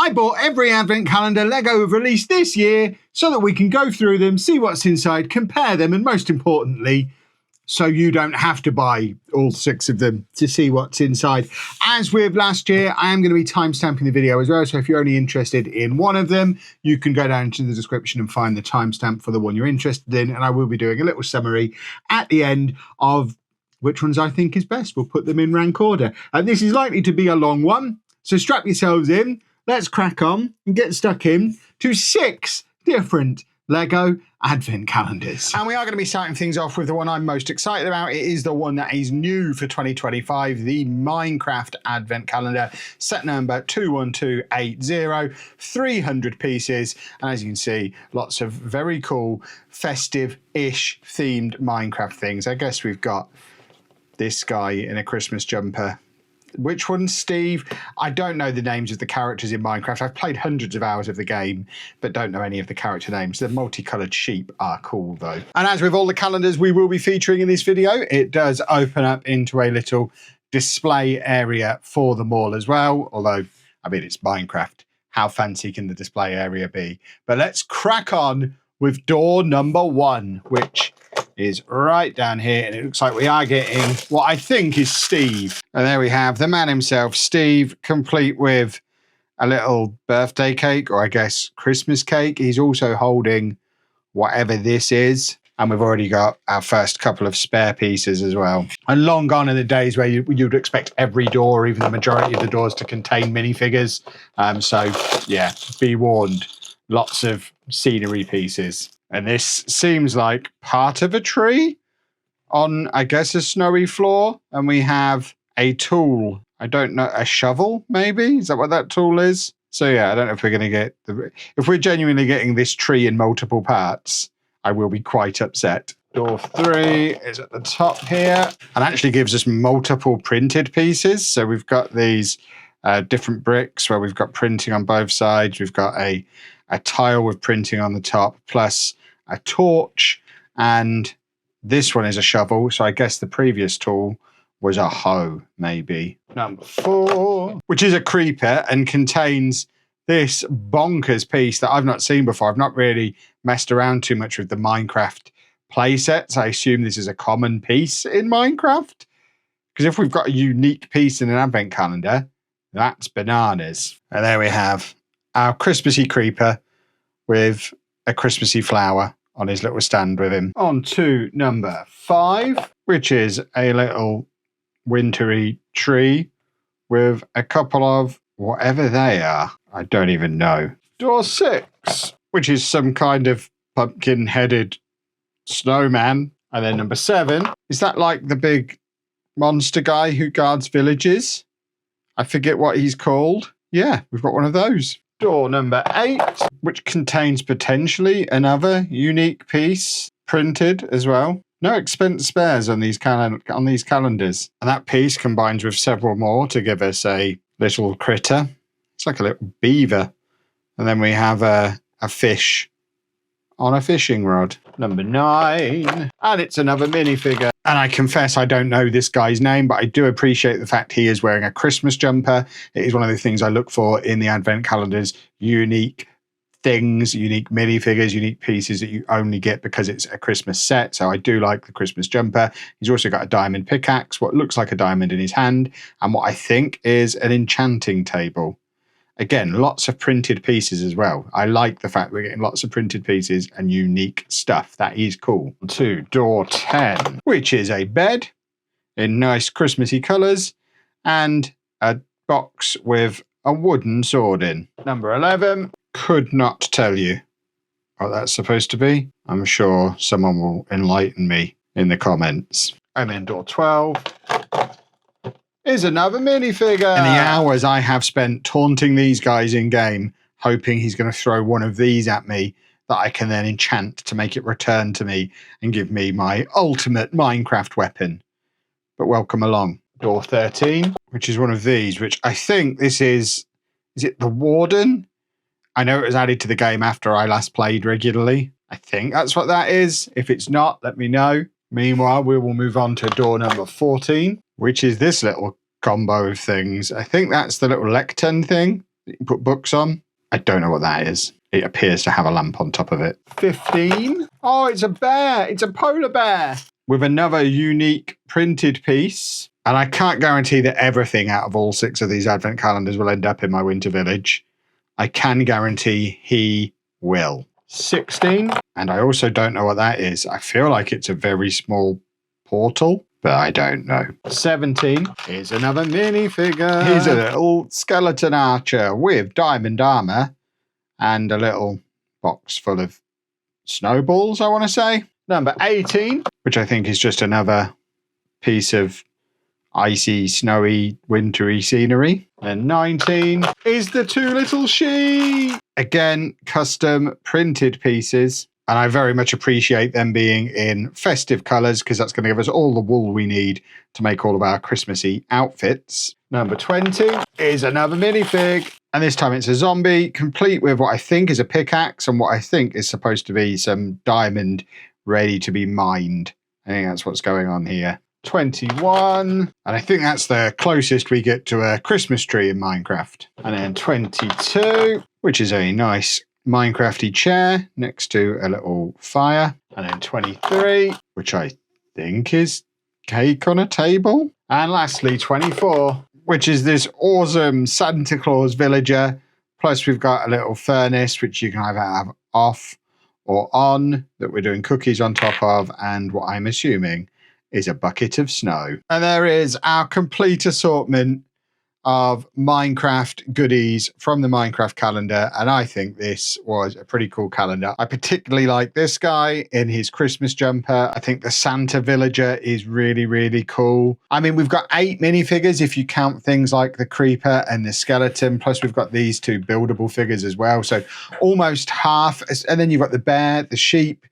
I bought every advent calendar Lego have released this year so that we can go through them, see what's inside, compare them, and most importantly, so you don't have to buy all 6 of them to see what's inside. As with last year, I am going to be timestamping the video as well, so if you're only interested in one of them, you can go down to the description and find the timestamp for the one you're interested in, and I will be doing a little summary at the end of which ones I think is best. We'll put them in rank order. And this is likely to be a long one, so strap yourselves in, let's crack on and get stuck in to 6 different Lego advent calendars. And we are going to be starting things off with the one I'm most excited about. It is the one that is new for 2025, the Minecraft advent calendar, set number 21280, 300 pieces. And as you can see, lots of very cool festive-ish themed Minecraft things. I guess we've got this guy in a Christmas jumper. Which one's Steve? I don't know the names of the characters in Minecraft. I've played hundreds of hours of the game, but don't know any of the character names. The multicoloured sheep are cool, though. And as with all the calendars we will be featuring in this video, it does open up into a little display area for them all as well. Although, I mean, it's Minecraft. How fancy can the display area be? But let's crack on with door number 1, which is right down here, and it looks like we are getting what I think is Steve. And there we have the man himself, Steve, complete with a little birthday cake, or I guess Christmas cake. He's also holding whatever this is, and we've already got our first couple of spare pieces as well. And long gone are the days where you'd expect every door, or even the majority of the doors, to contain minifigures. So yeah, be warned, lots of scenery pieces. And this seems like part of a tree on, I guess, a snowy floor. And we have a tool. I don't know, a shovel, maybe? Is that what that tool is? So yeah, I don't know if we're going to get... If we're genuinely getting this tree in multiple parts, I will be quite upset. Door 3 is at the top here. And actually gives us multiple printed pieces. So we've got these different bricks where we've got printing on both sides. We've got a tile with printing on the top, plus a torch, and this one is a shovel, so I guess the previous tool was a hoe, maybe. Number 4, which is a creeper and contains this bonkers piece that I've not seen before. I've not really messed around too much with the Minecraft playsets. I assume this is a common piece in Minecraft, because if we've got a unique piece in an advent calendar, that's bananas. And there we have our Christmassy creeper with a Christmassy flower on his little stand with him. On to number 5, which is a little wintry tree with a couple of whatever they are. I don't even know. Door 6, which is some kind of pumpkin-headed snowman. And then number 7, is that like the big monster guy who guards villages? I forget what he's called. Yeah, we've got one of those. Door number 8, which contains potentially another unique piece printed as well. No expense spares on these calendars. And that piece combines with several more to give us a little critter. It's like a little beaver. And then we have a fish on a fishing rod. Number 9. And it's another minifigure. And I confess I don't know this guy's name, but I do appreciate the fact he is wearing a Christmas jumper. It is one of the things I look for in the advent calendars. Unique things, unique minifigures, unique pieces that you only get because it's a Christmas set. So I do like the Christmas jumper. He's also got a diamond pickaxe, what looks like a diamond in his hand, and what I think is an enchanting table. Again, lots of printed pieces as well. I like the fact we're getting lots of printed pieces and unique stuff. That is cool. To door 10, which is a bed in nice Christmassy colours and a box with a wooden sword in. Number 11, could not tell you what that's supposed to be. I'm sure someone will enlighten me in the comments. And then door 12 is another minifigure. And the hours I have spent taunting these guys in game, hoping he's going to throw one of these at me that I can then enchant to make it return to me and give me my ultimate Minecraft weapon. But welcome along. Door 13, which is one of these, which I think this is it the Warden? I know it was added to the game after I last played regularly. I think that's what that is. If it's not, let me know. Meanwhile, we will move on to door number 14, which is this little combo of things. I think that's the little lectern thing. that you can put books on. I don't know what that is. It appears to have a lamp on top of it. 15. Oh, it's a bear. It's a polar bear. With another unique printed piece. And I can't guarantee that everything out of all 6 of these advent calendars will end up in my winter village. I can guarantee he will. 16. And I also don't know what that is. I feel like it's a very small portal, but I don't know. 17. Here's another minifigure. Here's a little skeleton archer with diamond armor and a little box full of snowballs, I want to say. Number 18, which I think is just another piece of icy, snowy, wintry scenery. And 19 is the 2 little sheep. Again, custom printed pieces. And I very much appreciate them being in festive colours because that's going to give us all the wool we need to make all of our Christmassy outfits. Number 20 is another minifig. And this time it's a zombie, complete with what I think is a pickaxe and what I think is supposed to be some diamond ready to be mined. I think that's what's going on here. 21. And I think that's the closest we get to a Christmas tree in Minecraft. And then 22, which is a nice Minecrafty chair next to a little fire. And then 23, which I think is cake on a table. And lastly, 24, which is this awesome Santa Claus villager. Plus we've got a little furnace, which you can either have off or on, that we're doing cookies on top of. And what I'm assuming is a bucket of snow. And there is our complete assortment of Minecraft goodies from the Minecraft calendar, and I think this was a pretty cool calendar. I particularly like this guy in his Christmas jumper. I think the Santa villager is really, really cool. I mean, we've got 8 minifigures if you count things like the creeper and the skeleton, plus we've got these 2 buildable figures as well, so almost half. And then you've got the bear, the sheep.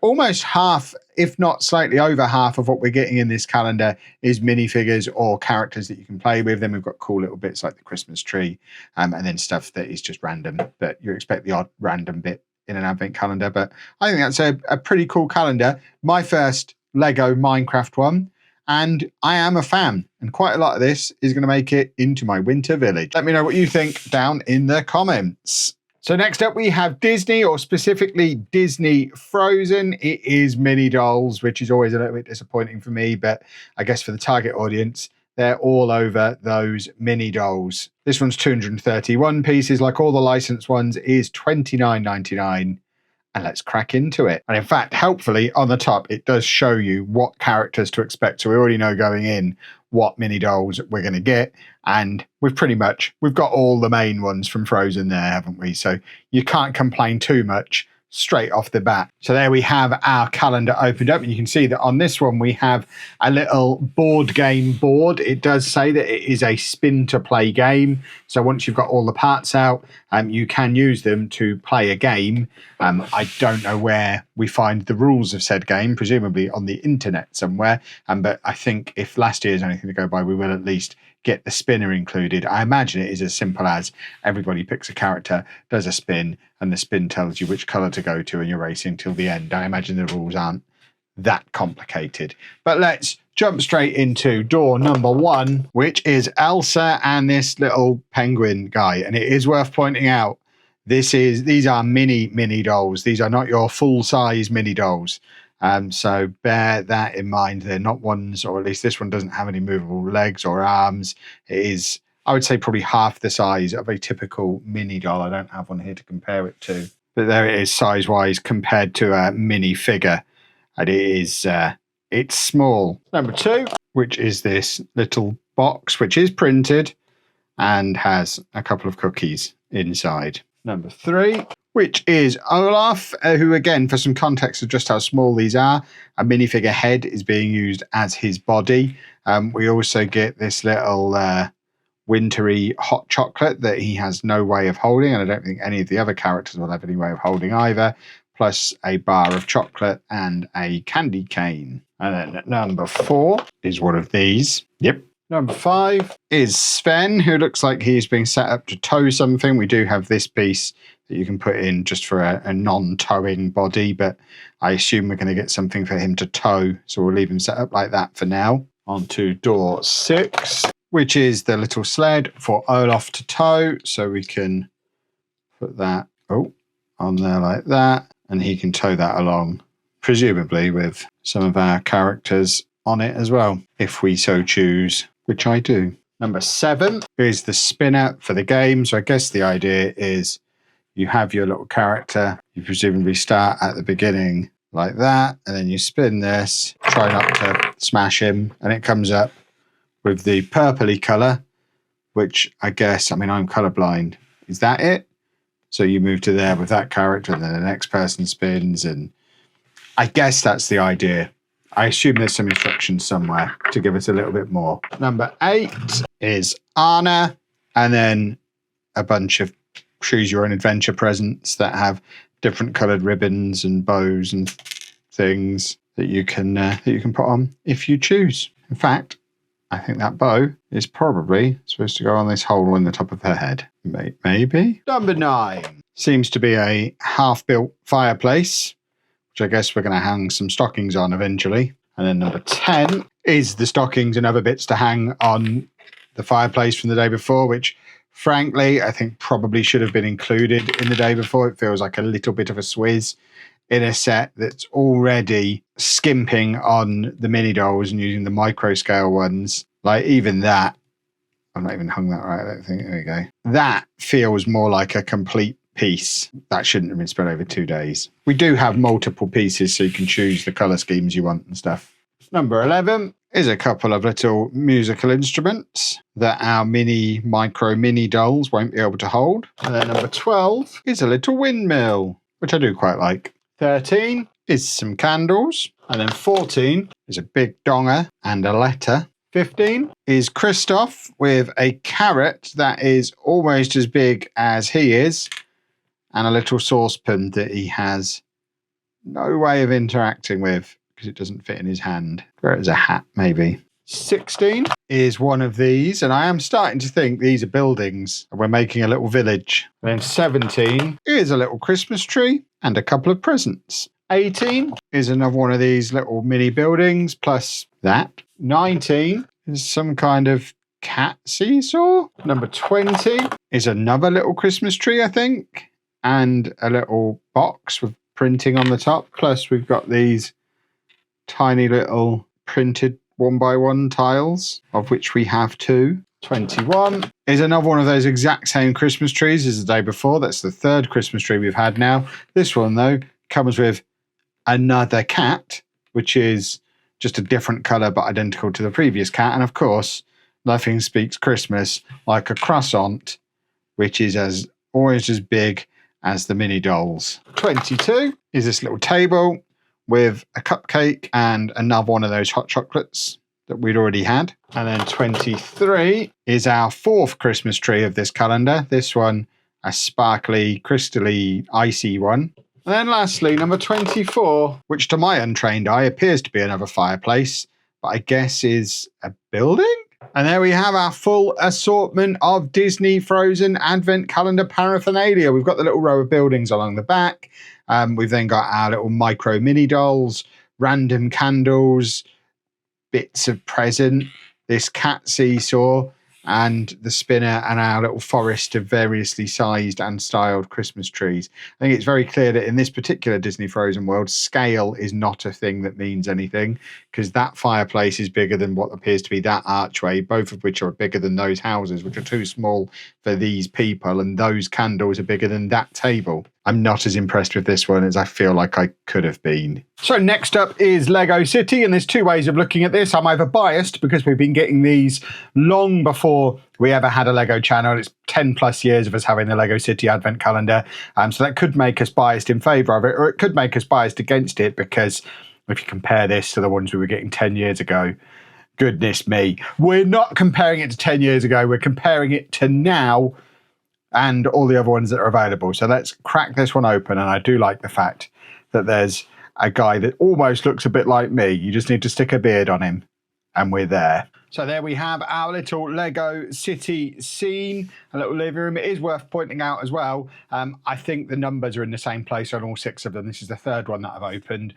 Almost half, if not slightly over half, of what we're getting in this calendar is minifigures or characters that you can play with. Then we've got cool little bits like the Christmas tree, and then stuff that is just random. But you expect the odd random bit in an advent calendar. But I think that's a pretty cool calendar. My first Lego Minecraft one. And I am a fan. And quite a lot of this is going to make it into my winter village. Let me know what you think down in the comments. So next up we have Disney, or specifically Disney Frozen. It is mini dolls, which is always a little bit disappointing for me, but I guess for the target audience, they're all over those mini dolls. This one's 231 pieces, like all the licensed ones, is $29.99. And let's crack into it. And in fact, helpfully on the top, it does show you what characters to expect. So we already know going in what mini dolls we're going to get. And we've got all the main ones from Frozen there, haven't we? So you can't complain too much straight off the bat. So there we have our calendar opened up, and you can see that on this one we have a little board game board. It does say that it is a spin to play game. So once you've got all the parts out, you can use them to play a game. I don't know where we find the rules of said game, presumably on the internet somewhere. But I think if last year's anything to go by, we will at least get the spinner included. I imagine it is as simple as everybody picks a character, does a spin, and the spin tells you which colour to go to, and you're racing till the end. I imagine the rules aren't that complicated. But let's jump straight into door number 1, which is Elsa and this little penguin guy. And it is worth pointing out, these are mini dolls. These are not your full-size mini dolls. So bear that in mind. They're not ones, or at least this one doesn't have any movable legs or arms. It is, I would say, probably half the size of a typical mini doll. I don't have one here to compare it to, but there it is size-wise compared to a mini figure. And it is, it's small. Number 2, which is this little box, which is printed and has a couple of cookies inside. Number 3, which is Olaf, who, again, for some context of just how small these are, a minifigure head is being used as his body. We also get this little wintry hot chocolate that he has no way of holding, and I don't think any of the other characters will have any way of holding either, plus a bar of chocolate and a candy cane. And then number 4 is one of these. Yep. Number 5 is Sven, who looks like he's being set up to tow something. We do have this piece that you can put in just for a non-towing body, but I assume we're going to get something for him to tow, so we'll leave him set up like that for now. On to door 6, which is the little sled for Olaf to tow. So we can put that on there like that, and he can tow that along, presumably with some of our characters on it as well, if we so choose, which I do. Number 7 is the spinner for the game. So I guess the idea is you have your little character, you presumably start at the beginning like that, and then you spin this, try not to smash him, and it comes up with the purpley colour, which I guess, I mean, I'm colourblind. Is that it? So you move to there with that character, and then the next person spins, and I guess that's the idea. I assume there's some instructions somewhere to give us a little bit more. Number 8 is Anna, and then a bunch of choose your own adventure presents that have different coloured ribbons and bows and things that you can put on if you choose. In fact, I think that bow is probably supposed to go on this hole in the top of her head. Maybe. Number 9 seems to be a half-built fireplace, which I guess we're going to hang some stockings on eventually. And then number 10 is the stockings and other bits to hang on the fireplace from the day before, which frankly, I think probably should have been included in the day before. It feels like a little bit of a swizz in a set that's already skimping on the mini dolls and using the micro scale ones. Like even that, I've not even hung that right, I don't think. There we go. That feels more like a complete piece. That shouldn't have been spread over 2 days. We do have multiple pieces, so you can choose the colour schemes you want and stuff. Number 11 is a couple of little musical instruments that our micro mini dolls won't be able to hold. And then number 12 is a little windmill, which I do quite like. 13 is some candles. And then 14 is a big donger and a letter. 15 is Christoph with a carrot that is almost as big as he is, and a little saucepan that he has no way of interacting with because it doesn't fit in his hand. Wear it as a hat, maybe. 16 is one of these, and I am starting to think these are buildings. We're making a little village. And then 17 is a little Christmas tree and a couple of presents. 18 is another one of these little mini buildings, plus that. 19 is some kind of cat seesaw. Number 20 is another little Christmas tree, I think, and a little box with printing on the top. Plus we've got these tiny little printed 1x1 tiles, of which we have 2. 21 is another one of those exact same Christmas trees as the day before. That's the 3rd Christmas tree we've had now. This one, though, comes with another cat, which is just a different colour but identical to the previous cat. And of course, nothing speaks Christmas like a croissant, which is almost as big as the mini dolls. 22 is this little table with a cupcake and another one of those hot chocolates that we'd already had. And then 23 is our 4th Christmas tree of this calendar. This one, a sparkly, crystally, icy one. And then lastly, number 24, which to my untrained eye appears to be another fireplace, but I guess is a building? And there we have our full assortment of Disney Frozen Advent Calendar paraphernalia. We've got the little row of buildings along the back. We've then got our little micro mini dolls, random candles, bits of present, this cat seesaw, and the spinner, and our little forest of variously sized and styled Christmas trees. I think it's very clear that in this particular Disney Frozen world, scale is not a thing that means anything, because that fireplace is bigger than what appears to be that archway, both of which are bigger than those houses, which are too small for these people, and those candles are bigger than that table. I'm not as impressed with this one as I feel like I could have been. So next up is Lego City, and there's 2 ways of looking at this. I'm either biased because we've been getting these long before we ever had a Lego channel. It's 10 plus years of us having the Lego City Advent Calendar. So that could make us biased in favour of it, or it could make us biased against it, because if you compare this to the ones we were getting 10 years ago, goodness me, we're not comparing it to 10 years ago, we're comparing it to now and all the other ones that are available. So let's crack this one open. And I do like the fact that there's a guy that almost looks a bit like me. You just need to stick a beard on him and we're there. So there we have our little Lego City scene, a little living room. It is worth pointing out as well, I think the numbers are in the same place on all 6 of them. This is the 3rd one that I've opened.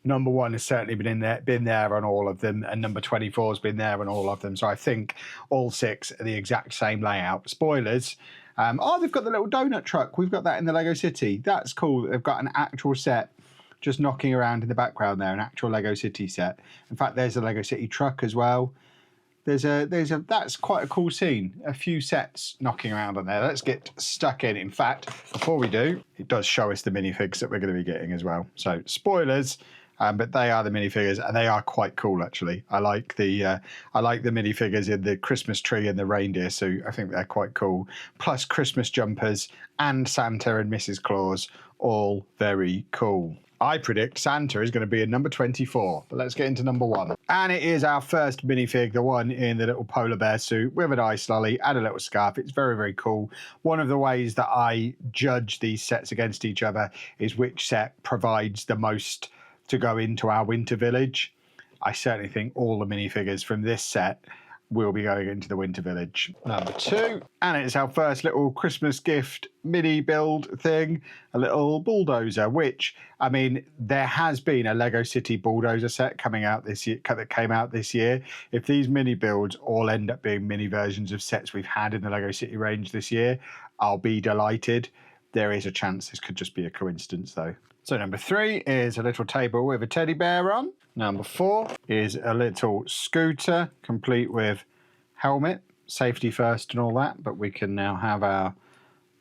number 1 has certainly been there on all of them, and number 24 has been there on all of them. So I think all 6 are the exact same layout. Spoilers. Oh, they've got the little donut truck. We've got that in the Lego City. That's cool. They've got an actual set just knocking around in the background there, an actual Lego City set. In fact, there's a Lego City truck as well. That's quite a cool scene. A few sets knocking around on there. Let's get stuck in. In fact, before we do, it does show us the minifigs that we're going to be getting as well. So spoilers, but they are the minifigures, and they are quite cool actually. I like the minifigures in the Christmas tree and the reindeer suit. I think they're quite cool. Plus Christmas jumpers and Santa and Mrs. Claus, all very cool. I predict Santa is going to be in number 24, but let's get into number 1. And it is our first minifig, the one in the little polar bear suit with an ice lolly and a little scarf. It's very, very cool. One of the ways that I judge these sets against each other is which set provides the most to go into our winter village. I certainly think all the minifigures from this set will be going into the winter village. Number 2, and it's our first little Christmas gift mini build thing, a little bulldozer, which, I mean, there has been a Lego City bulldozer set coming out this year, that came out this year. If these mini builds all end up being mini versions of sets we've had in the Lego City range this year, I'll be delighted. There is a chance this could just be a coincidence though. So number 3 is a little table with a teddy bear on. Number 4 is a little scooter complete with helmet, safety first and all that, but we can now have our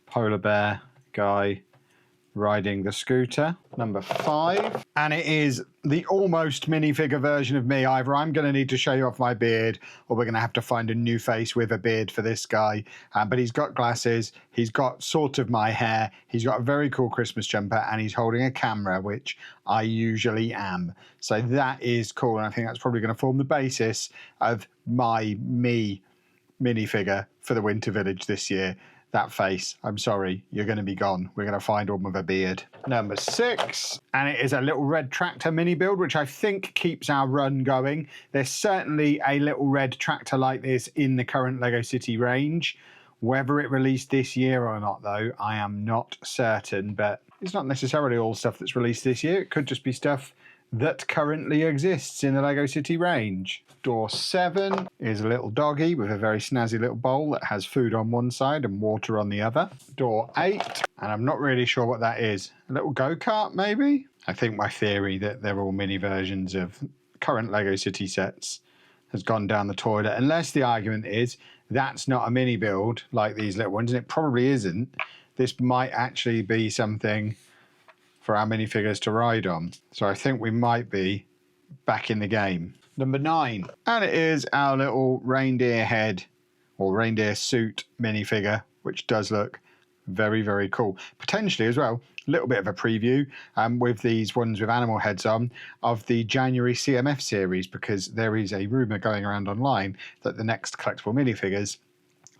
polar bear guy riding the scooter. Number 5, and it is the almost minifigure version of me. Either I'm going to need to shave off my beard, or we're going to have to find a new face with a beard for this guy. But he's got glasses, he's got sort of my hair, he's got a very cool Christmas jumper, and he's holding a camera, which I usually am. So that is cool, and I think that's probably going to form the basis of my minifigure for the Winter Village this year. That face, I'm sorry, you're going to be gone. We're going to find one with a beard. Number 6, and it is a little red tractor mini build, which I think keeps our run going. There's certainly a little red tractor like this in the current Lego City range. Whether it released this year or not, though, I am not certain, but it's not necessarily all stuff that's released this year. It could just be stuff that currently exists in the Lego City range. Door 7 is a little doggy with a very snazzy little bowl that has food on one side and water on the other. Door 8, and I'm not really sure what that is. A little go-kart, maybe? I think my theory that they're all mini versions of current Lego City sets has gone down the toilet, unless the argument is that's not a mini build like these little ones, and it probably isn't. This might actually be something for our minifigures to ride on. So I think we might be back in the game. Number 9, and it is our little reindeer head or reindeer suit minifigure, which does look very, very cool. Potentially as well, a little bit of a preview with these ones with animal heads on of the January CMF series, because there is a rumour going around online that the next collectible minifigures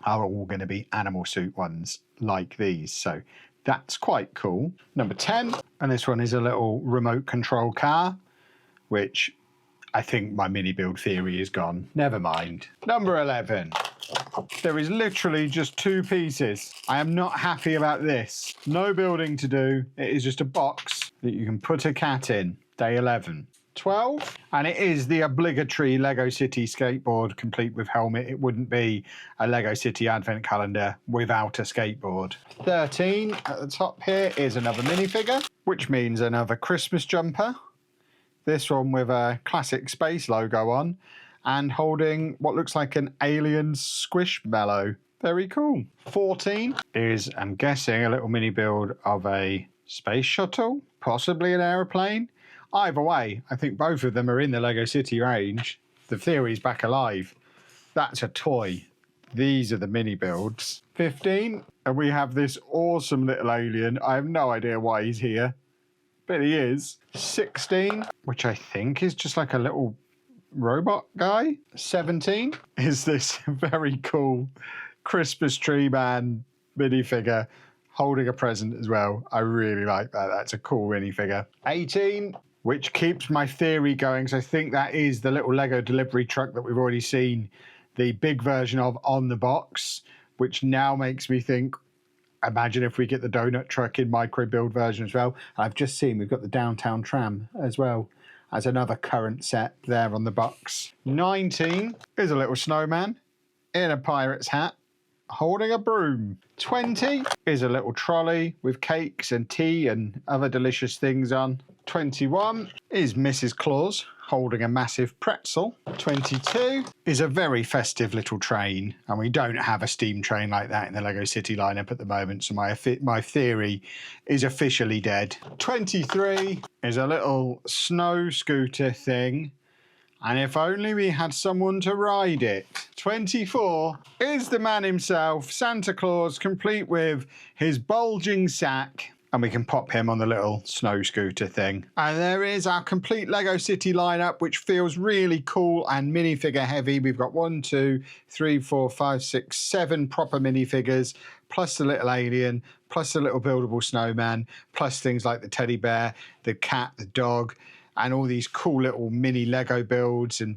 are all going to be animal suit ones like these. So that's quite cool. Number 10, and this one is a little remote control car, which I think my mini build theory is gone. Never mind. Number 11. There is literally just 2 pieces. I am not happy about this. No building to do. It is just a box that you can put a cat in. Day 11. 12, and it is the obligatory Lego City skateboard complete with helmet. It wouldn't be a Lego City advent calendar without a skateboard. 13, at the top here is another minifigure, which means another Christmas jumper. This one with a classic space logo on and holding what looks like an alien squishmallow. Very cool. 14 is, I'm guessing, a little mini build of a space shuttle, possibly an aeroplane. Either way, I think both of them are in the Lego City range. The theory's back alive. That's a toy. These are the mini builds. 15, and we have this awesome little alien. I have no idea why he's here, but he is. 16, which I think is just like a little robot guy. 17 is this very cool Christmas tree man minifigure holding a present as well. I really like that. That's a cool minifigure. 18, which keeps my theory going. So I think that is the little Lego delivery truck that we've already seen the big version of on the box, which now makes me think, imagine if we get the donut truck in micro build version as well. I've just seen we've got the downtown tram as well. as another current set there on the box. 19 is a little snowman in a pirate's hat holding a broom. 20 is a little trolley with cakes and tea and other delicious things on. 21 is Mrs. Claus holding a massive pretzel. 22 is a very festive little train, and we don't have a steam train like that in the Lego City lineup at the moment, so my theory is officially dead. 23 is a little snow scooter thing, and if only we had someone to ride it. 24 is the man himself, Santa Claus, complete with his bulging sack. And we can pop him on the little snow scooter thing. And there is our complete Lego City lineup, which feels really cool and minifigure heavy. We've got 1, 2, 3, 4, 5, 6, 7 proper minifigures, plus the little alien, plus the little buildable snowman, plus things like the teddy bear, the cat, the dog, and all these cool little mini Lego builds. And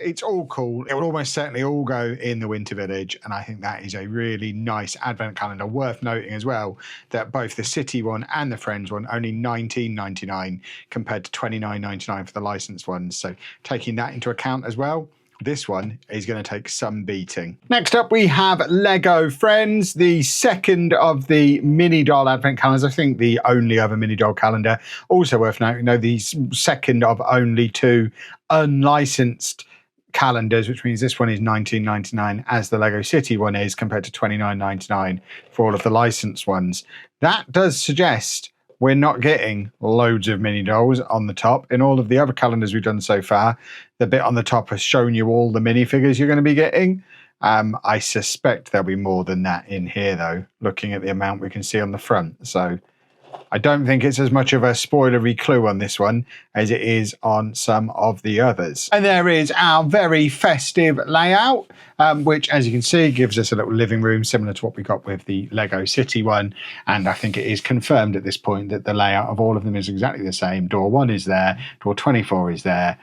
it's all cool. It will almost certainly all go in the Winter Village. And I think that is a really nice advent calendar. Worth noting as well that both the City one and the Friends one, only $19.99 compared to $29.99 for the licensed ones. So taking that into account as well, this one is going to take some beating. Next up, we have Lego Friends, the second of the mini doll advent calendars. I think the only other mini doll calendar. Also worth noting, though, the second of only 2 unlicensed calendars, which means this one is $19.99 as the Lego City one is, compared to $29.99 for all of the licensed ones. That does suggest we're not getting loads of mini dolls on the top. In all of the other calendars we've done so far, the bit on the top has shown you all the minifigures you're going to be getting. I suspect there'll be more than that in here, though, looking at the amount we can see on the front. So I don't think it's as much of a spoilery clue on this one as it is on some of the others. And there is our very festive layout, which, as you can see, gives us a little living room similar to what we got with the Lego City one. And I think it is confirmed at this point that the layout of all of them is exactly the same. Door 1 is there, door 24 is there.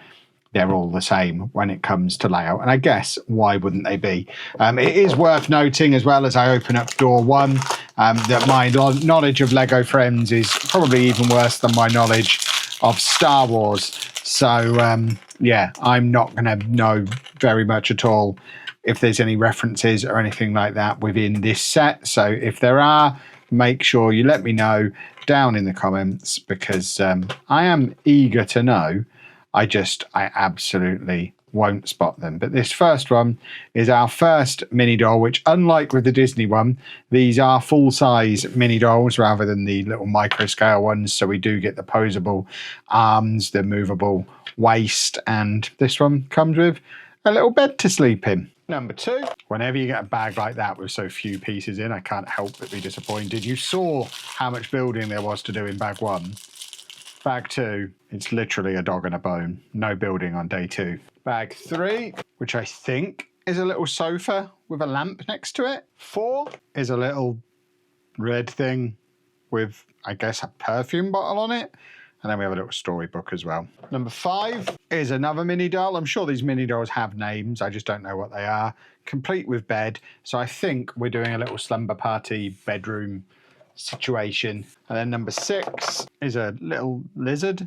They're all the same when it comes to layout. And I guess, why wouldn't they be? It is worth noting, as well as I open up door 1, that my knowledge of Lego Friends is probably even worse than my knowledge of Star Wars. So, yeah, I'm not going to know very much at all if there's any references or anything like that within this set. So if there are, make sure you let me know down in the comments, because I am eager to know. I absolutely won't spot them. But this first one is our first mini doll, which, unlike with the Disney one, these are full-size mini dolls rather than the little micro-scale ones. So we do get the posable arms, the movable waist, and this one comes with a little bed to sleep in. Number 2, whenever you get a bag like that with so few pieces in, I can't help but be disappointed. You saw how much building there was to do in bag 1. Bag 2, it's literally a dog and a bone. No building on day 2. Bag 3, which I think is a little sofa with a lamp next to it. 4 is a little red thing with, I guess, a perfume bottle on it. And then we have a little storybook as well. Number 5 is another mini doll. I'm sure these mini dolls have names. I just don't know what they are. Complete with bed. So I think we're doing a little slumber party bedroom situation. And then number 6 is a little lizard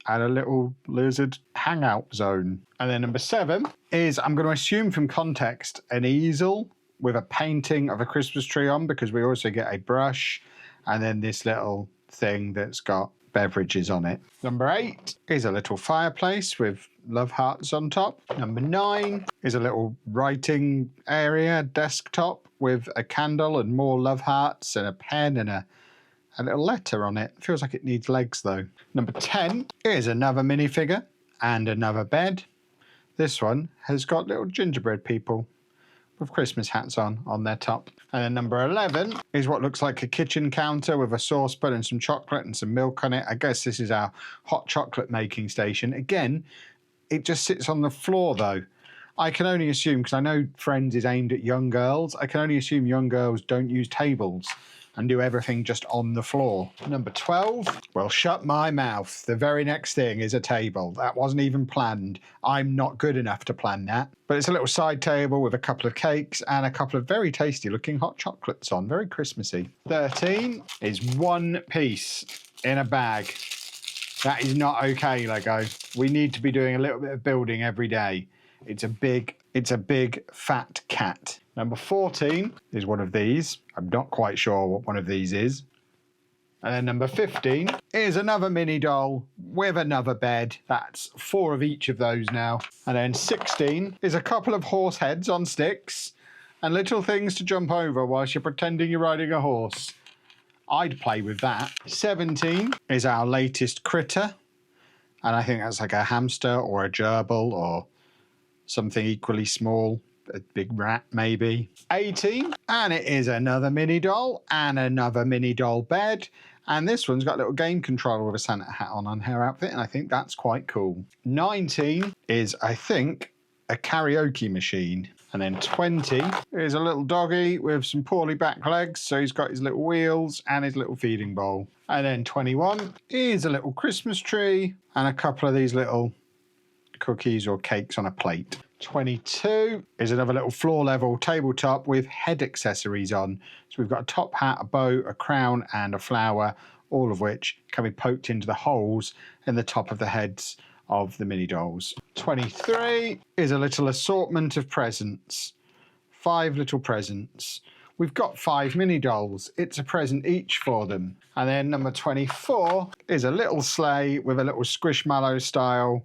and a little lizard hangout zone. And then number 7 is, I'm going to assume from context, an easel with a painting of a Christmas tree on, because we also get a brush and then this little thing that's got beverages on it. Number 8 is a little fireplace with love hearts on top. Number 9 is a little writing area, desktop, with a candle and more love hearts and a pen and a little letter on it. Feels like it needs legs though. Number 10 is another minifigure and another bed. This one has got little gingerbread people with Christmas hats on their top. And then number 11 is what looks like a kitchen counter with a saucepan and some chocolate and some milk on it. I guess this is our hot chocolate making station. Again, it just sits on the floor though. I can only assume, because I know Friends is aimed at young girls, I can only assume young girls don't use tables and do everything just on the floor. Number 12, well, shut my mouth. The very next thing is a table. That wasn't even planned. I'm not good enough to plan that. But it's a little side table with a couple of cakes and a couple of very tasty looking hot chocolates on. Very Christmassy. 13 is one piece in a bag That is not okay, Lego. We need to be doing a little bit of building every day. It's a big fat cat. Number 14 is one of these. I'm not quite sure what one of these is. And then number 15 is another mini doll with another bed. That's 4 of each of those now. And then 16 is a couple of horse heads on sticks and little things to jump over whilst you're pretending you're riding a horse. I'd play with that. 17 is our latest critter. And I think that's like a hamster or a gerbil or something equally small. A big rat, maybe. 18, and it is another mini doll and another mini doll bed. And this one's got a little game controller with a Santa hat on her outfit, and I think that's quite cool. 19 is, I think, a karaoke machine. And then 20 is a little doggy with some poorly back legs, so he's got his little wheels and his little feeding bowl. And then 21 is a little Christmas tree and a couple of these little cookies or cakes on a plate. 22 is another little floor level tabletop with head accessories on. So we've got a top hat, a bow, a crown and a flower, all of which can be poked into the holes in the top of the heads of the mini dolls. 23 is a little assortment of presents. 5 little presents. We've got 5 mini dolls. It's a present each for them. And then number 24 is a little sleigh with a little Squishmallow style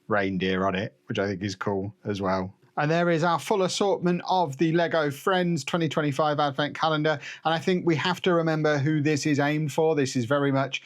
reindeer on it, which I think is cool as well. And there is our full assortment of the Lego Friends 2025 Advent Calendar. And I think we have to remember who this is aimed for. This is very much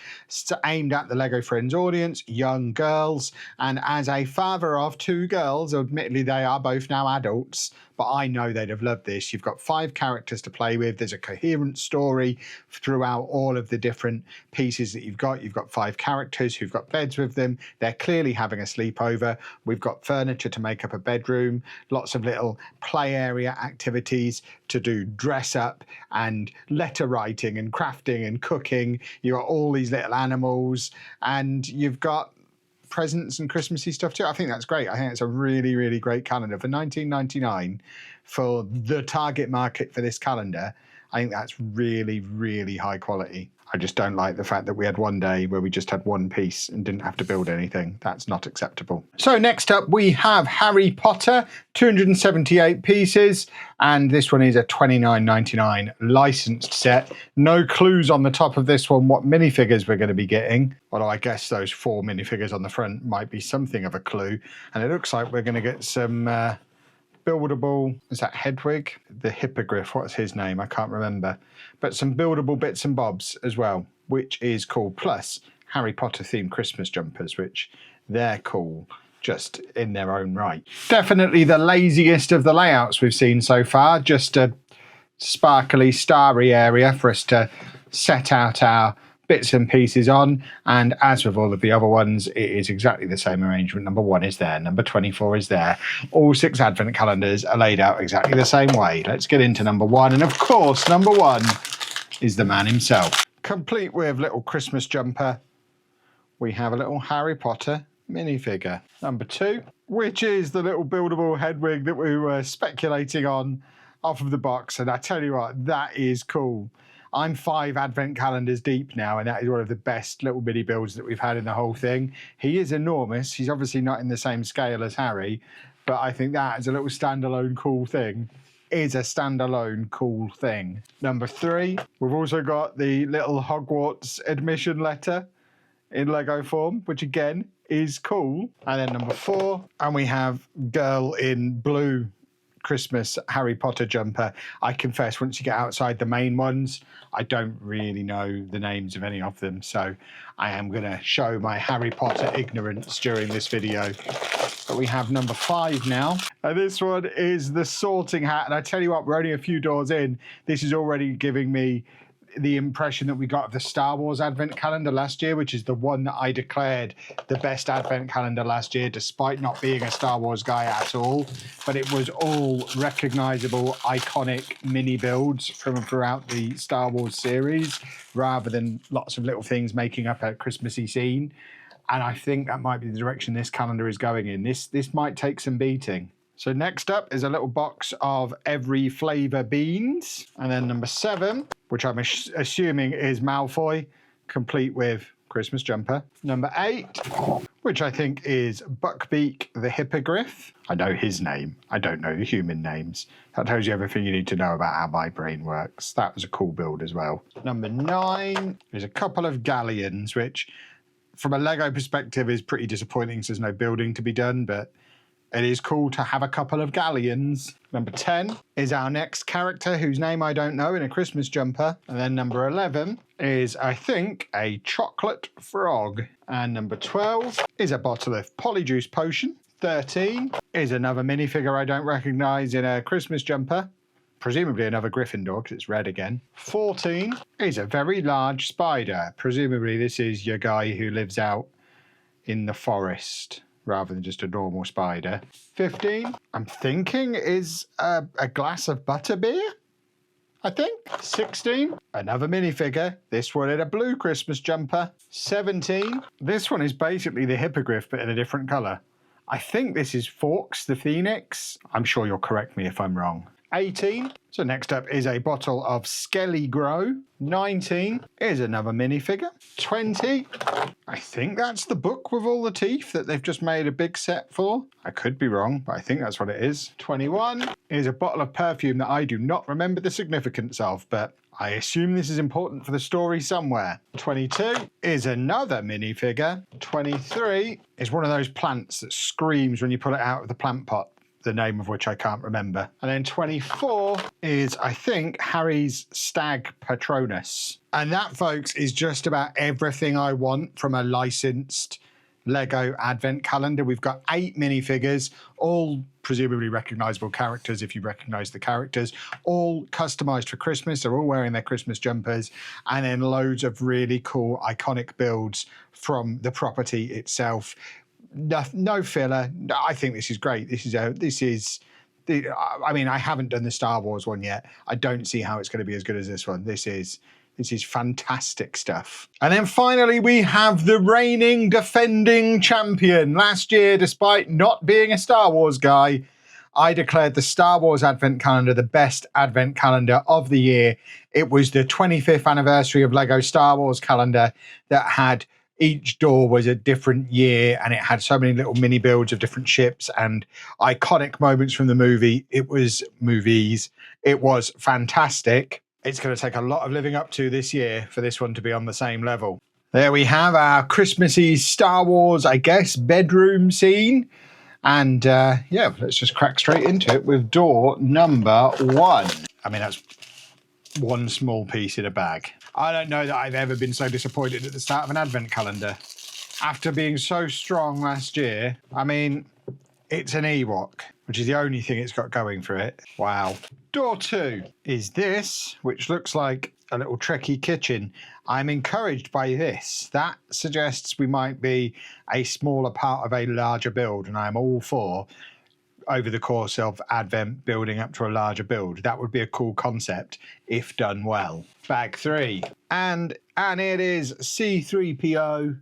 aimed at the Lego Friends audience, young girls. And as a father of 2 girls, admittedly they are both now adults, but I know they'd have loved this. You've got 5 characters to play with. There's a coherent story throughout all of the different pieces that you've got. You've got 5 characters who've got beds with them. They're clearly having a sleepover. We've got furniture to make up a bedroom, lots of little play area activities to do dress up and letter writing and crafting and cooking. You've got all these little animals and you've got presents and Christmassy stuff too. I think that's great. I think it's a really, really great calendar. For $19.99 for the target market for this calendar, I think that's really, really high quality. I just don't like the fact that we had one day where we just had one piece and didn't have to build anything. That's not acceptable. So next up we have Harry Potter, 278 pieces. And this one is a $29.99 licensed set. No clues on the top of this one what minifigures we're going to be getting. Although I guess those 4 minifigures on the front might be something of a clue. And it looks like we're going to get some buildable, is that Hedwig? The hippogriff, what's his name? I can't remember. But some buildable bits and bobs as well, which is cool. Plus Harry Potter themed Christmas jumpers, which they're cool just in their own right. Definitely the laziest of the layouts we've seen so far. Just a sparkly, starry area for us to set out our bits and pieces on, and as with all of the other ones, it is exactly the same arrangement. Number 1 is there, number 24 is there. All 6 advent calendars are laid out exactly the same way. Let's get into number 1, and of course number 1 is the man himself. Complete with little Christmas jumper, we have a little Harry Potter minifigure. Number 2, which is the little buildable Hedwig that we were speculating on off of the box, and I tell you what, that is cool. I'm 5 advent calendars deep now, and that is one of the best little mini builds that we've had in the whole thing. He is enormous. He's obviously not in the same scale as Harry, but I think that is a little standalone cool thing. Is a standalone cool thing. Number 3, we've also got the little Hogwarts admission letter in Lego form, which again is cool. And then number 4, and we have girl in blue Christmas Harry Potter jumper. I confess, once you get outside the main ones, I don't really know the names of any of them, so I am going to show my Harry Potter ignorance during this video. But we have number 5 now, and this one is the sorting hat, and I tell you what, we're only a few doors in. This is already giving me the impression that we got of the Star Wars Advent Calendar last year, which is the one that I declared the best Advent Calendar last year, despite not being a Star Wars guy at all. But it was all recognisable, iconic mini builds from throughout the Star Wars series, rather than lots of little things making up a Christmassy scene. And I think that might be the direction this calendar is going in. This might take some beating. So next up is a little box of every flavour beans. And then number 7, which I'm assuming is Malfoy, complete with Christmas jumper. Number 8, which I think is Buckbeak the Hippogriff. I know his name. I don't know the human names. That tells you everything you need to know about how my brain works. That was a cool build as well. Number 9 is a couple of galleons, which from a Lego perspective is pretty disappointing because there's no building to be done, but it is cool to have a couple of galleons. Number 10 is our next character whose name I don't know in a Christmas jumper. And then number 11 is, I think, a chocolate frog. And number 12 is a bottle of Polyjuice potion. 13 is another minifigure I don't recognise in a Christmas jumper. Presumably another Gryffindor because it's red again. 14 is a very large spider. Presumably this is your guy who lives out in the forest, rather than just a normal spider. 15, I'm thinking, is a glass of butterbeer, I think. 16, another minifigure. This one in a blue Christmas jumper. 17, this one is basically the hippogriff, but in a different colour. I think this is Fawkes the Phoenix. I'm sure you'll correct me if I'm wrong. 18, so next up is a bottle of Skelly Grow. 19 is another minifigure. 20, I think that's the book with all the teeth that they've just made a big set for. I could be wrong, but I think that's what it is. 21 is a bottle of perfume that I do not remember the significance of, but I assume this is important for the story somewhere. 22 is another minifigure. 23 is one of those plants that screams when you pull it out of the plant pot, the name of which I can't remember. And then 24 is, I think, Harry's Stag Patronus. And that, folks, is just about everything I want from a licensed Lego advent calendar. We've got 8 minifigures, all presumably recognisable characters if you recognise the characters, all customised for Christmas. They're all wearing their Christmas jumpers, and then loads of really cool iconic builds from the property itself. No filler. I think this is great. I mean, I haven't done the Star Wars one yet. I don't see how it's going to be as good as this one. This is fantastic stuff. And then finally, we have the reigning defending champion. Last year, despite not being a Star Wars guy, I declared the Star Wars Advent Calendar the best Advent Calendar of the year. It was the 25th anniversary of Lego Star Wars calendar that had each door was a different year, and it had so many little mini builds of different ships and iconic moments from the movie. It was fantastic. It's going to take a lot of living up to this year for this one to be on the same level. There we have our Christmassy Star Wars, I guess, bedroom scene. And yeah, let's just crack straight into it with door number 1. I mean, that's one small piece in a bag. I don't know that I've ever been so disappointed at the start of an advent calendar. After being so strong last year, I mean, it's an Ewok, which is the only thing it's got going for it. Wow. Door 2 is this, which looks like a little Trekkie kitchen. I'm encouraged by this. That suggests we might be a smaller part of a larger build, and I'm all for, over the course of Advent, building up to a larger build. That would be a cool concept if done well. Bag 3. And it is C3PO.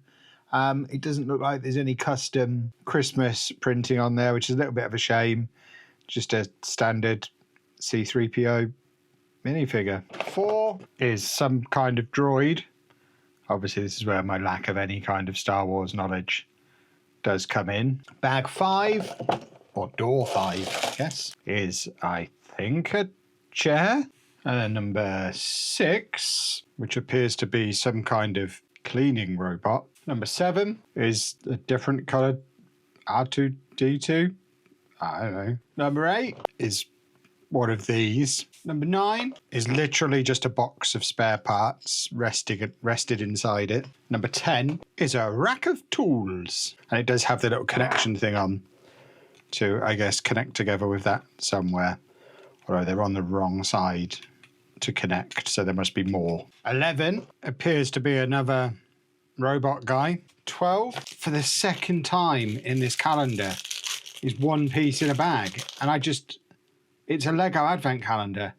It doesn't look like there's any custom Christmas printing on there, which is a little bit of a shame. Just a standard C3PO minifigure. 4 is some kind of droid. Obviously, this is where my lack of any kind of Star Wars knowledge does come in. Bag 5, or door 5, I guess, is, I think, a chair. And then number 6, which appears to be some kind of cleaning robot. Number 7 is a different coloured R2-D2. I don't know. Number 8 is one of these. Number 9 is literally just a box of spare parts rested inside it. Number 10 is a rack of tools. And it does have the little connection thing on to, I guess, connect together with that somewhere. Although they're on the wrong side to connect, so there must be more. 11 appears to be another robot guy. 12, for the second time in this calendar, is one piece in a bag. And it's a Lego Advent Calendar,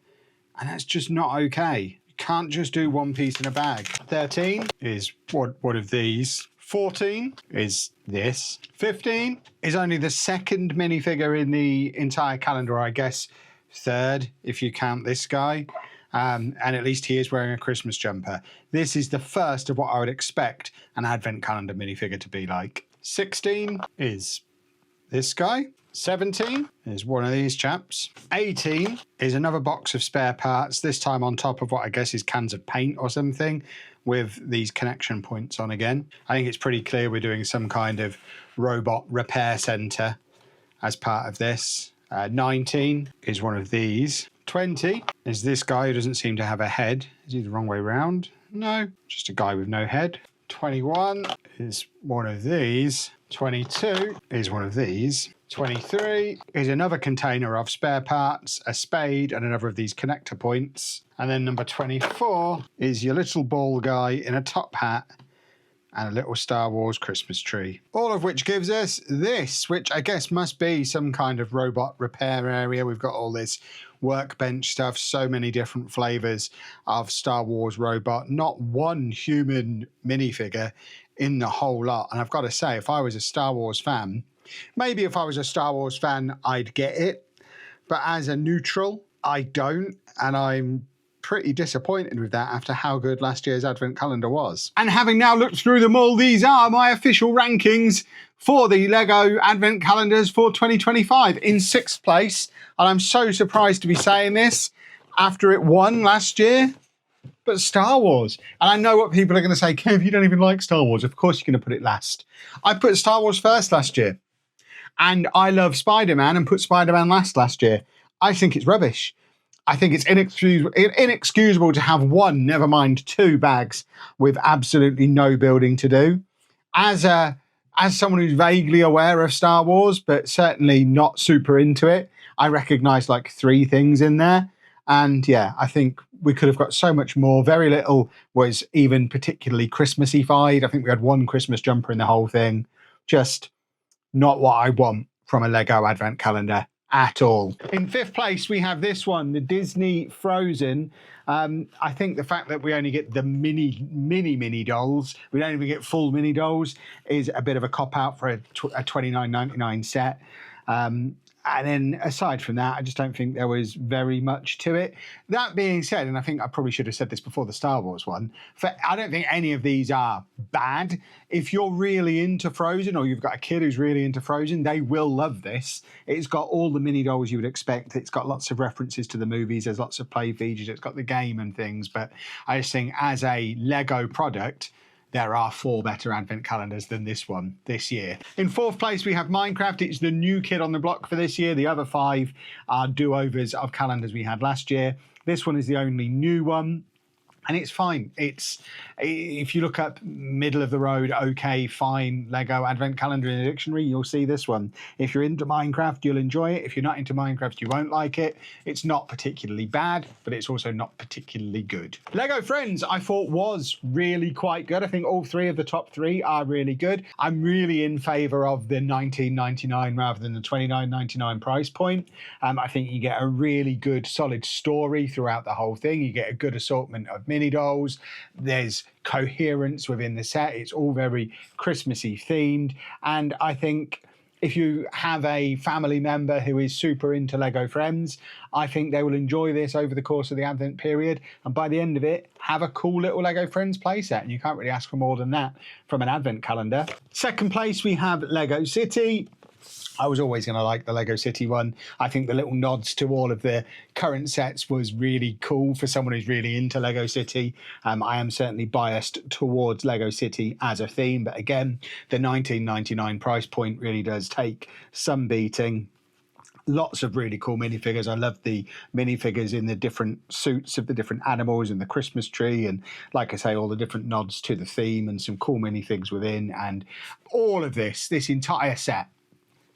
and that's just not okay. You can't just do one piece in a bag. 13 is one of these. 14 is this. 15 is only the second minifigure in the entire calendar, I guess third if you count this guy. and at least he is wearing a Christmas jumper. This is the first of what I would expect an advent calendar minifigure to be like. 16 is this guy. 17 is one of these chaps. 18 is another box of spare parts, this time on top of what I guess is cans of paint or something, with these connection points on again. I think it's pretty clear we're doing some kind of robot repair centre as part of this. 19 is one of these. 20 is this guy who doesn't seem to have a head. Is he the wrong way round? No, just a guy with no head. 21 is one of these. 22 is one of these. 23 is another container of spare parts, a spade, and another of these connector points. And then number 24 is your little ball guy in a top hat and a little Star Wars Christmas tree. All of which gives us this, which I guess must be some kind of robot repair area. We've got all this workbench stuff, so many different flavours of Star Wars robot, not one human minifigure in the whole lot. And I've got to say, if I was a Star Wars fan, maybe if I was a Star Wars fan, I'd get it. But as a neutral, I don't. And I'm pretty disappointed with that after how good last year's advent calendar was. And having now looked through them all, these are my official rankings for the Lego advent calendars for 2025. In 6th place, and I'm so surprised to be saying this after it won last year, but Star Wars. And I know what people are going to say, Kev, you don't even like Star Wars. Of course you're going to put it last. I put Star Wars first last year. And I love Spider-Man and put Spider-Man last year. I think it's rubbish. I think it's inexcusable to have one, never mind two bags with absolutely no building to do. As someone who's vaguely aware of Star Wars, but certainly not super into it, I recognise like 3 things in there. And yeah, I think we could have got so much more. Very little was even particularly Christmassy-fied. I think we had 1 Christmas jumper in the whole thing. Just not what I want from a Lego advent calendar at all. In 5th place, we have this one, the Disney Frozen. I think the fact that we only get the mini dolls, we don't even get full mini dolls, is a bit of a cop-out for a $29.99 set. And then aside from that, I just don't think there was very much to it. That being said, and I think I probably should have said this before the Star Wars one, I don't think any of these are bad. If you're really into Frozen or you've got a kid who's really into Frozen, they will love this. It's got all the mini dolls you would expect. It's got lots of references to the movies. There's lots of play features. It's got the game and things. But I just think as a Lego product, there are 4 better advent calendars than this one this year. In 4th place, we have Minecraft. It's the new kid on the block for this year. The other 5 are do-overs of calendars we had last year. This one is the only new one. And it's fine. If you look up middle of the road, okay, fine, Lego advent calendar in the dictionary, you'll see this one. If you're into Minecraft, you'll enjoy it. If you're not into Minecraft, you won't like it. It's not particularly bad, but it's also not particularly good. Lego Friends, I thought was really quite good. I think all 3 of the top 3 are really good. I'm really in favour of the $19.99 rather than the $29.99 price point. I think you get a really good, solid story throughout the whole thing. You get a good assortment of mini dolls. There's coherence within the set. It's all very Christmassy themed. And I think if you have a family member who is super into Lego Friends, I think they will enjoy this over the course of the Advent period. And by the end of it, have a cool little Lego Friends playset. And you can't really ask for more than that from an Advent calendar. 2nd place, we have Lego City. I was always going to like the Lego City one. I think the little nods to all of the current sets was really cool for someone who's really into Lego City. I am certainly biased towards Lego City as a theme, but again, the $19.99 price point really does take some beating. Lots of really cool minifigures. I love the minifigures in the different suits of the different animals and the Christmas tree. And like I say, all the different nods to the theme and some cool minifigs within. And all of this entire set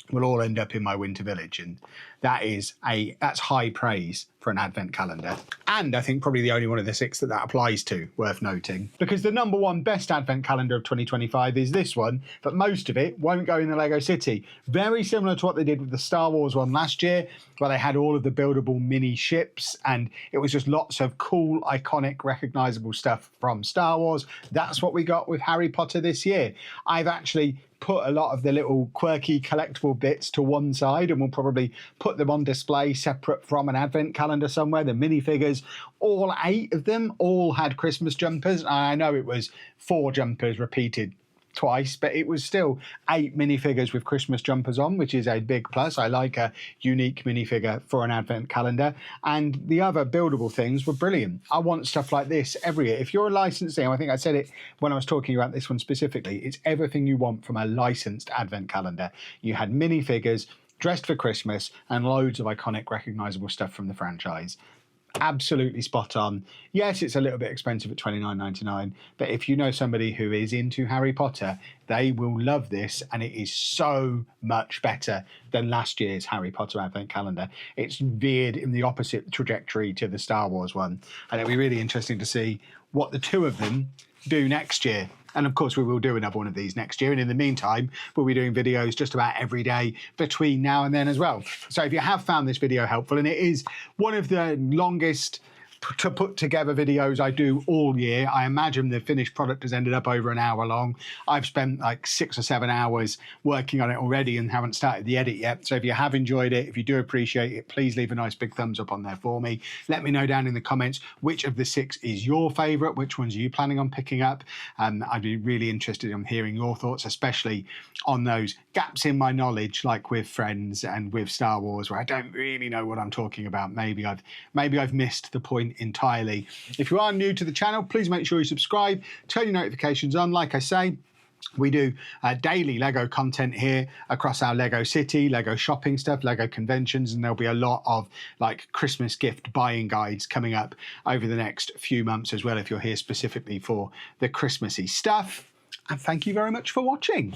will all end up in my winter village, and that's high praise for an advent calendar. And I think probably the only one of the 6 that applies to, worth noting. Because the number 1 best advent calendar of 2025 is this one, but most of it won't go in the Lego City. Very similar to what they did with the Star Wars one last year, where they had all of the buildable mini ships, and it was just lots of cool, iconic, recognisable stuff from Star Wars. That's what we got with Harry Potter this year. I've actually put a lot of the little quirky collectible bits to one side, and we'll probably put put them on display separate from an advent calendar somewhere. The minifigures, all 8 of them, all had Christmas jumpers. I know it was 4 jumpers repeated twice, but it was still 8 minifigures with Christmas jumpers on, which is a big plus. I like a unique minifigure for an advent calendar. And the other buildable things were brilliant. I want stuff like this every year. If you're a licensing, I think I said it when I was talking about this one specifically, it's everything you want from a licensed advent calendar. You had minifigures dressed for Christmas and loads of iconic recognizable stuff from the franchise. Absolutely spot on. Yes, it's a little bit expensive at $29.99, but if you know somebody who is into Harry Potter, they will love this, and it is so much better than last year's Harry Potter Advent Calendar. It's veered in the opposite trajectory to the Star Wars one, and it'll be really interesting to see what the 2 of them do next year. And of course, we will do another one of these next year. And in the meantime, we'll be doing videos just about every day between now and then as well. So if you have found this video helpful, and it is one of the longest to put together videos I do all year. I imagine the finished product has ended up over an hour long. I've spent like 6 or 7 hours working on it already and haven't started the edit yet. So if you have enjoyed it, if you do appreciate it, please leave a nice big thumbs up on there for me. Let me know down in the comments which of the 6 is your favorite, which ones are you planning on picking up. I'd be really interested in hearing your thoughts, especially on those gaps in my knowledge, like with Friends and with Star Wars, where I don't really know what I'm talking about. Maybe I've missed the point entirely. If you are new to the channel, please make sure you subscribe, turn your notifications on. Like I say, we do daily Lego content here across our Lego City, Lego shopping stuff, Lego conventions, and there'll be a lot of like Christmas gift buying guides coming up over the next few months as well, if you're here specifically for the Christmassy stuff. And thank you very much for watching.